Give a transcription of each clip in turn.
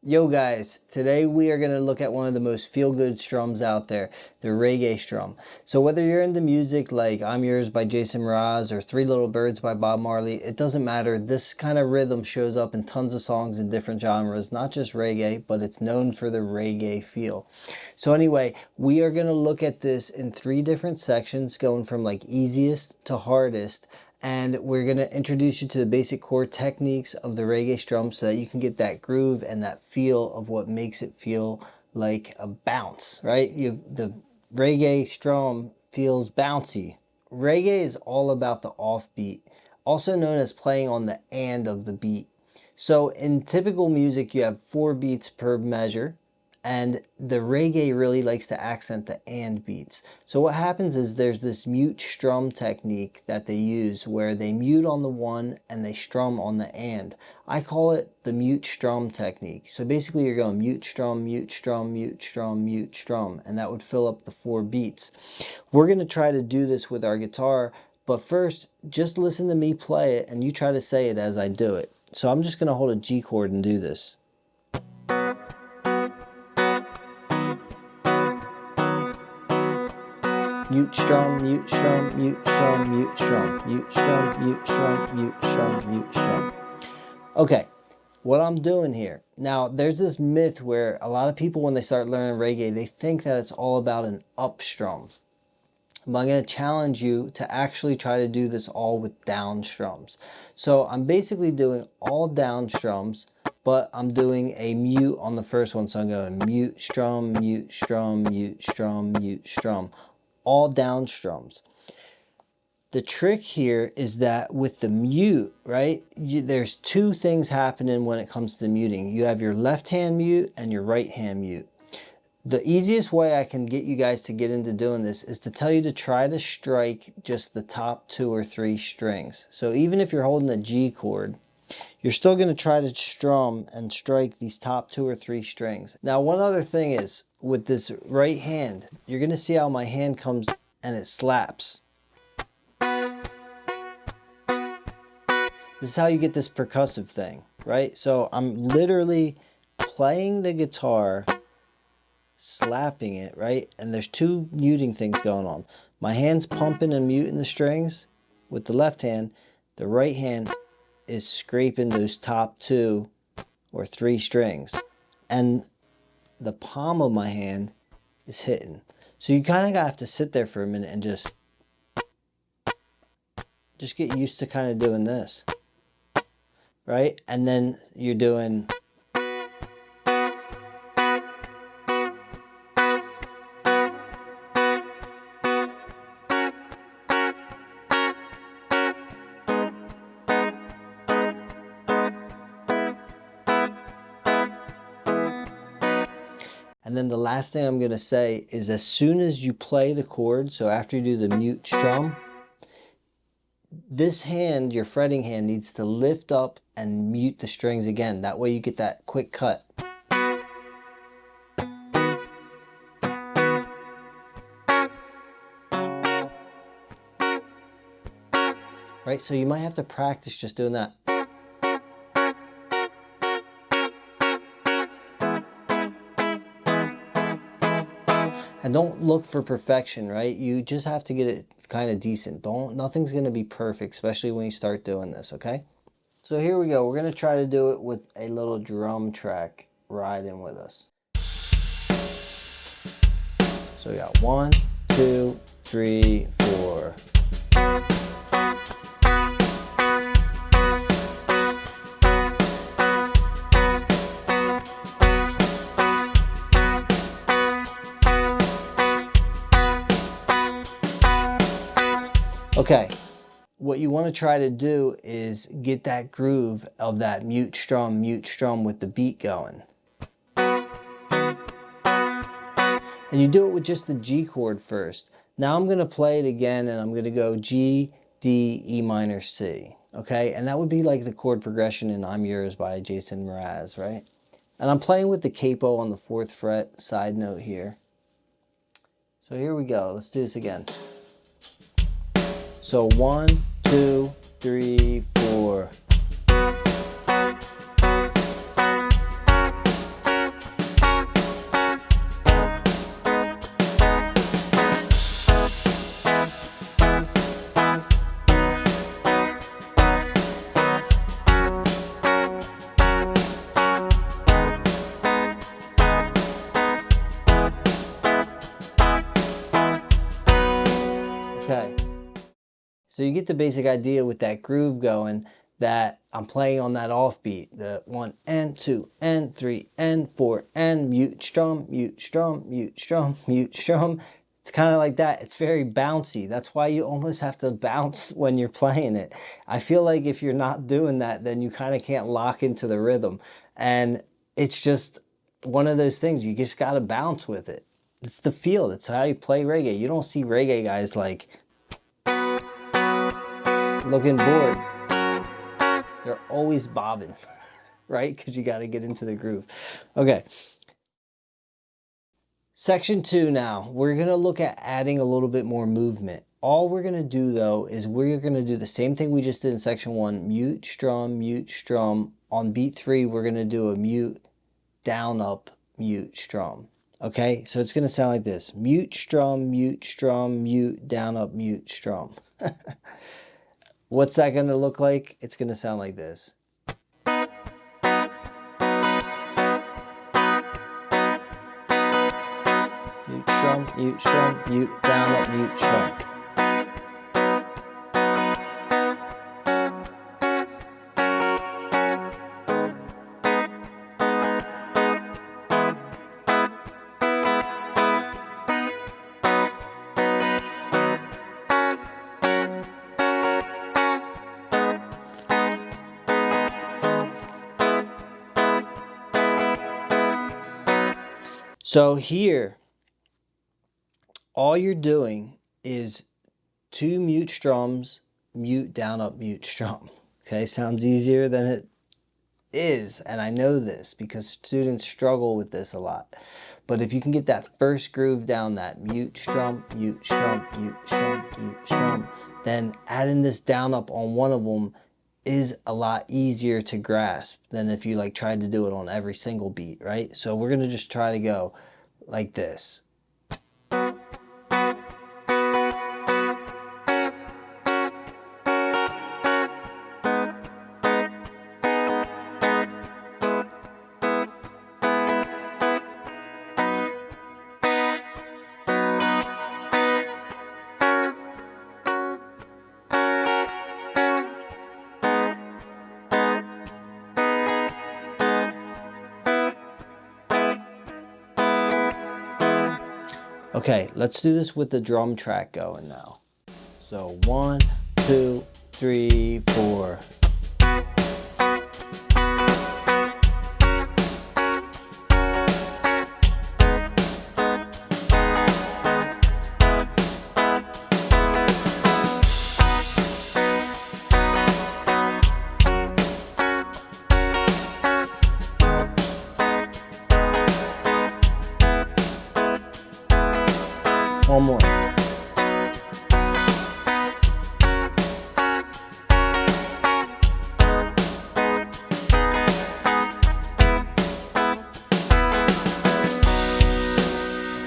Yo guys, today we are going to look at one of the most feel-good strums out there, the reggae strum. So whether you're into music like I'm Yours by Jason Mraz or Three Little Birds by Bob Marley, it doesn't matter. This kind of rhythm shows up in tons of songs in different genres, not just reggae, but it's known for the reggae feel. So anyway, we are going to look at this in 3 different sections, going from like easiest to hardest. And we're going to introduce you to the basic core techniques of the reggae strum so that you can get that groove and that feel of what makes it feel like a bounce, right? The reggae strum feels bouncy. Reggae is all about the offbeat, also known as playing on the and of the beat. So in typical music, you have 4 beats per measure. And the reggae really likes to accent the and beats. So what happens is there's this mute strum technique that they use where they mute on the one and they strum on the and. I call it the mute strum technique. So basically you're going mute strum, mute strum, mute strum, mute strum, and that would fill up the 4 beats. We're going to try to do this with our guitar, but first just listen to me play it and you try to say it as I do it. So I'm just going to hold a G chord and do this. Mute strum, mute strum, mute strum, mute strum, mute strum, mute strum, mute strum, mute strum. Okay, what I'm doing here. Now, there's this myth where a lot of people, when they start learning reggae, they think that it's all about an up strum. But I'm going to challenge you to actually try to do this all with down strums. So I'm basically doing all down strums, but I'm doing a mute on the first one. So I'm going mute strum, mute strum, mute strum, mute strum. All down strums. The trick here is that with the mute, right, there's 2 things happening when it comes to the muting. You have your left hand mute and your right hand mute. The easiest way I can get you guys to get into doing this is to tell you to try to strike just the top 2 or 3 strings. So even if you're holding a G chord, you're still going to try to strum and strike these top 2 or 3 strings. Now, one other thing is, with this right hand, you're going to see how my hand comes and it slaps. This is how you get this percussive thing, right? So I'm literally playing the guitar, slapping it, right? And there's 2 muting things going on. My hand's pumping and muting the strings with the left hand. The right hand is scraping those top 2 or 3 strings, and the palm of my hand is hitting. So you kind of have to sit there for a minute and just get used to kind of doing this, right? And then you're doing And then the last thing I'm going to say is, as soon as you play the chord, so after you do the mute strum, this hand, your fretting hand, needs to lift up and mute the strings again. That way you get that quick cut. Right, so you might have to practice just doing that. And don't look for perfection, right? You just have to get it kind of decent. Nothing's going to be perfect, especially when you start doing this, okay? So here we go. We're going to try to do it with a little drum track riding with us. So we got 1, 2, 3, 4. Okay, what you want to try to do is get that groove of that mute strum with the beat going. And you do it with just the G chord first. Now I'm going to play it again and I'm going to go G, D, E minor, C. Okay, and that would be like the chord progression in I'm Yours by Jason Mraz, right? And I'm playing with the capo on the 4th fret, side note here. So here we go, let's do this again. So 1, 2, 3, 4. So you get the basic idea with that groove going, that I'm playing on that offbeat, the 1 and 2 and 3 and 4 and mute strum, mute strum, mute strum, mute strum. It's kind of like that. It's very bouncy. That's why you almost have to bounce when you're playing it. I feel like if you're not doing that, then you kind of can't lock into the rhythm. And it's just one of those things. You just got to bounce with it. It's the feel. It's how you play reggae. You don't see reggae guys like looking bored. They're always bobbing, right? Because you got to get into the groove. Okay. Section 2 now. We're going to look at adding a little bit more movement. All we're going to do though is we're going to do the same thing we just did in section 1. Mute, strum, mute, strum. On beat 3, we're going to do a mute, down, up, mute, strum. Okay, so it's going to sound like this. Mute, strum, mute, down, up, mute, strum. What's that going to look like? It's going to sound like this. Mute, strum, mute, down, up, mute, strum. So here, all you're doing is 2 mute strums, mute, down, up, mute, strum. Okay, sounds easier than it is, and I know this because students struggle with this a lot. But if you can get that first groove down, that mute, strum, mute, strum, mute, strum, mute, strum, then adding this down, up on one of them is a lot easier to grasp than if you like tried to do it on every single beat, right? So we're gonna just try to go like this. Okay, let's do this with the drum track going now. So 1, 2, 3, 4. One more.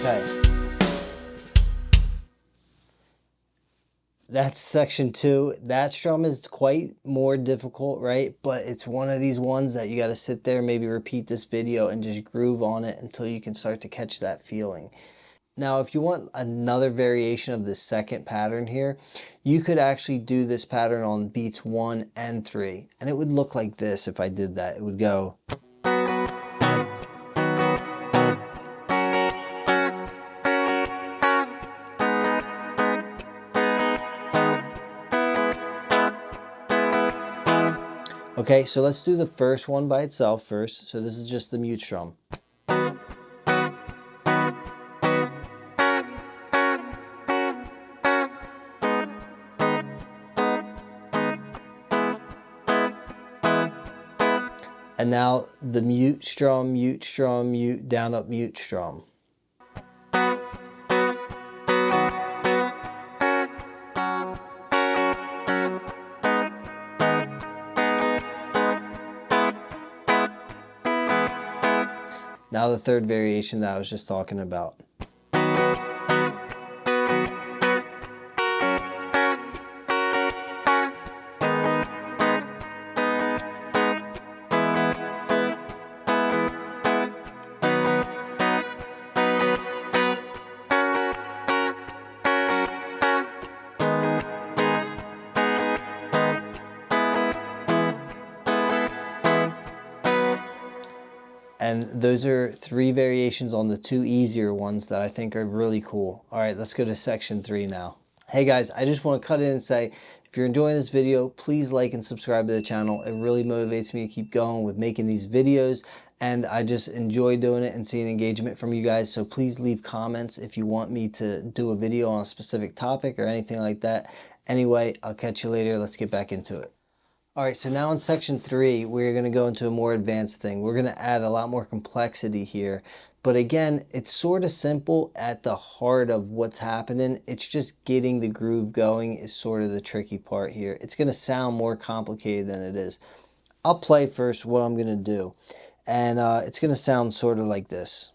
Okay. That's section 2. That strum is quite more difficult, right? But it's one of these ones that you got to sit there, maybe repeat this video and just groove on it until you can start to catch that feeling. Now, if you want another variation of this second pattern here, you could actually do this pattern on beats 1 and 3. And it would look like this if I did that. It would go. Okay, so let's do the first one by itself first. So this is just the mute strum. And now the mute strum, mute, down, up, mute strum. Now the third variation that I was just talking about. And those are 3 variations on the 2 easier ones that I think are really cool. All right, let's go to section 3 now. Hey guys, I just want to cut in and say, if you're enjoying this video, please like and subscribe to the channel. It really motivates me to keep going with making these videos, and I just enjoy doing it and seeing engagement from you guys. So please leave comments if you want me to do a video on a specific topic or anything like that. Anyway, I'll catch you later. Let's get back into it. All right, so now in section 3, we're going to go into a more advanced thing. We're going to add a lot more complexity here. But again, it's sort of simple at the heart of what's happening. It's just getting the groove going is sort of the tricky part here. It's going to sound more complicated than it is. I'll play first what I'm going to do. And it's going to sound sort of like this.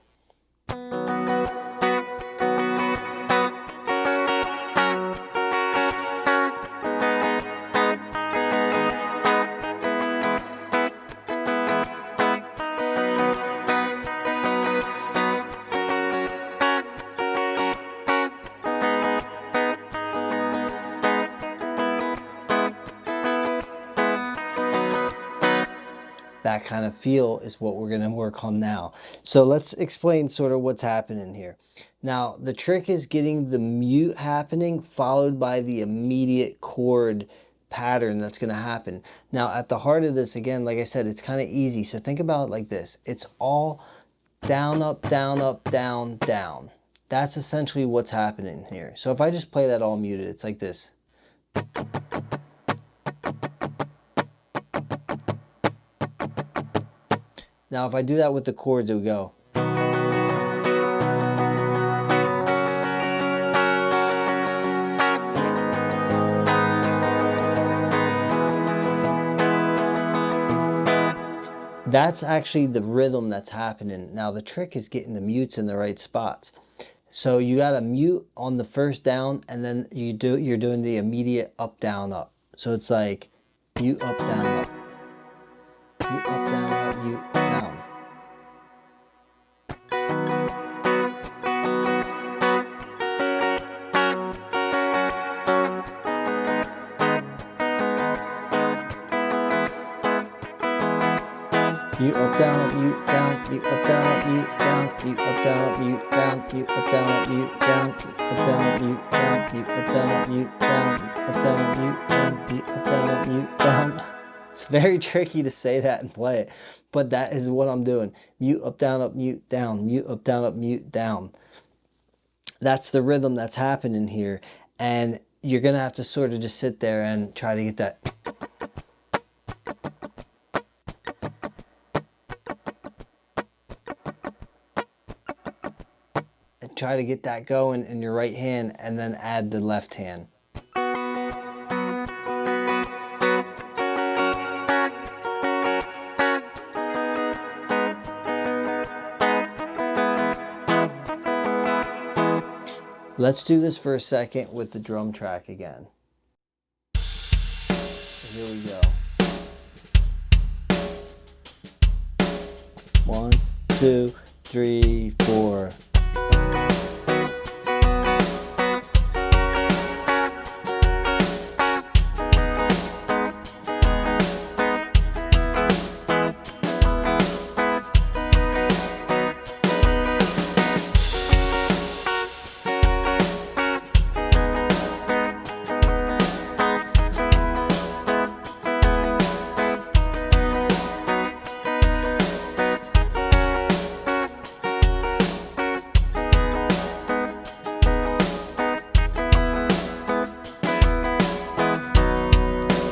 That kind of feel is what we're going to work on now. So let's explain sort of what's happening here. Now, the trick is getting the mute happening followed by the immediate chord pattern that's going to happen. Now, at the heart of this, again, like I said, it's kind of easy. So think about it like this. It's all down, up, down, up, down, down. That's essentially what's happening here. So if I just play that all muted, it's like this. Now, if I do that with the chords, it would go. That's actually the rhythm that's happening. Now, the trick is getting the mutes in the right spots. So you got a mute on the first down, and then you're doing the immediate up, down, up. So it's like mute, up, down, up. Mute, up, down, up, mute, down. Mute up, down, up, mute, down, mute up, down, up, mute, down, mute up, down, up, mute, down, mute up, down, up, mute, down, mute up, down, up, mute, down, mute up, down, up, mute, down, mute up, down, up, mute, down, mute up, down, up, mute, down. It's very tricky to say that and play it, but that is what I'm doing. Mute up, down, up, mute, down, mute up, down, up, mute, down. That's the rhythm that's happening here, and you're gonna have to sort of just sit there and try to get that. Try to get that going in your right hand and then add the left hand. Let's do this for a second with the drum track again. Here we go. 1, 2, 3, 4.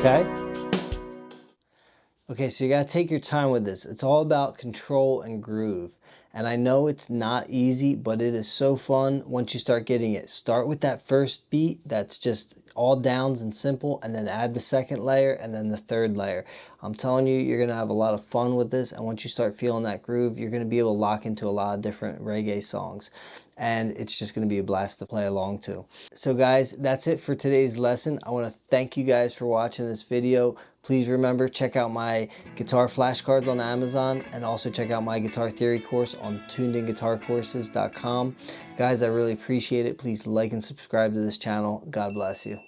Okay? Okay, so you gotta take your time with this. It's all about control and groove. And I know it's not easy, but it is so fun once you start getting it. Start with that first beat that's just all downs and simple, and then add the second layer and then the third layer. I'm telling you, you're gonna have a lot of fun with this, and once you start feeling that groove, you're gonna be able to lock into a lot of different reggae songs. And it's just going to be a blast to play along to. So guys, that's it for today's lesson. I want to thank you guys for watching this video. Please remember, check out my guitar flashcards on Amazon, and also check out my guitar theory course on tunedinguitarcourses.com. Guys, I really appreciate it. Please like and subscribe to this channel. God bless you.